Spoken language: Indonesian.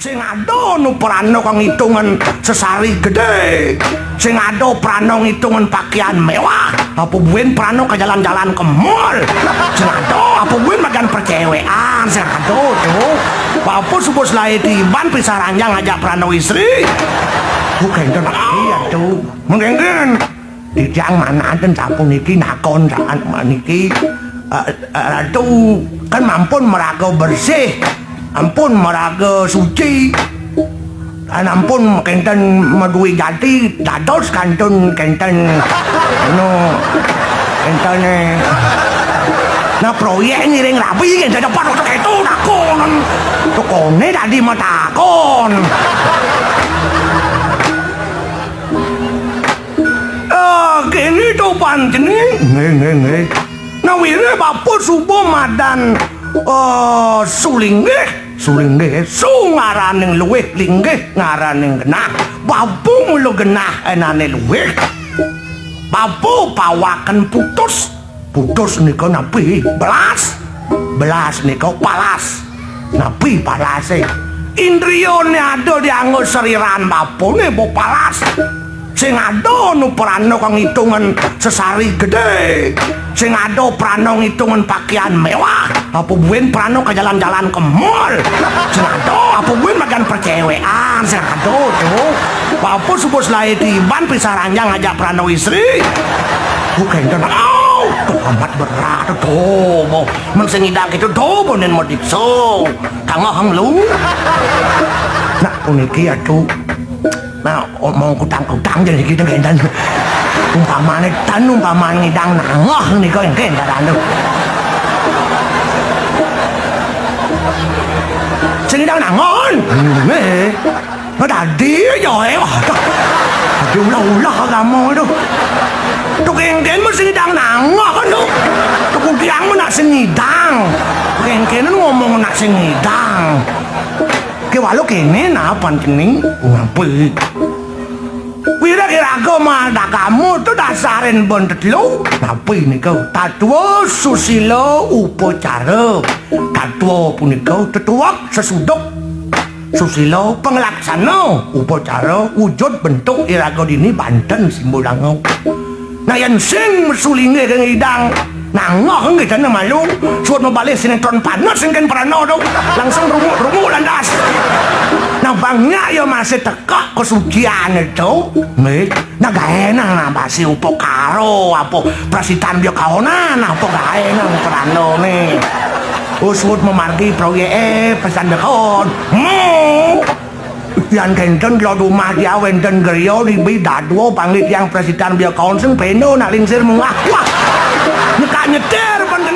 sing ado nu prana kang hitungan sesari gede, sing ado prana hitungan pakaian mewah, apa buin prana ke jalan-jalan ke mall, sing ado apa buin makan percewean, sing ado tuh, apa subuh selai tiban pisah ranjang ngajak prana istri, bukan itu iya tuh, mungkin di tiang mana dan sampun niki nakon saat niki, tuh kan mampun meraga bersih. Ampun maraga suci ampun kenten madui jati dados kantun kenten kenten nah proyek ini ring rapi yang dapat waktu itu takon tukone tadi mah takon gini tuh pancen nge nah wire bapak subuh madan sulinggih ngaraning luwih linggih ngaraning genah babu mulu genah enane luwih babu pawaken putus nika napi belas nika palas napi palase indriyane ado dianggo seriran babune bo palas sing ado nu prana kang hitungan sesari gede, sing ado prana hitungan pakaian mewah, apa buin prana ke jalan-jalan ke mall, sing ado apa buin makan percewean, sing ado tuh, apa subuh selai tiban pisah ranjang ngajak prana istri, bukan itu tuh amat berat tuh, mau sengidang itu tuh bonen mau dikso, kanggohang lu, nak uniki atuh. Nah, mau kutang-kutang jadi gitu kan umpamane ngidang nangoh nih kau yang kendaraan tuh ngidang nangon tadi aja tadi ulah kamu itu tuh kengken mesti ngidang nangoh kan tuh kudiang mau nak sengidang kengken ngomong nak sengidang walau kene napan kening ngapain kira-kira kau mada kamu tuh dasarin bontet lo ngapain nih kau tatuo susilo upacara tatuo punika tetuak sesudok susilo penglaksana upacara wujud bentuk iraga dini Banten Simbulangau nah yang sing mesulinge kang idang nangoh gitu na malu suat mabalik sinetron panas sing kan prano dong langsung rumu landas nah bangnya ya masih teka kesucian itu nih nah gak enak nah basi upo karo apa prasitan biyo kaonan apa gak enak prano nih usut memargi proyek pesan dekon yang kenten lo rumah dia wenten gerio di bidadwo panglit yang prasitan biyo kaon sing peno nak lingsir mengah wah nyetir bener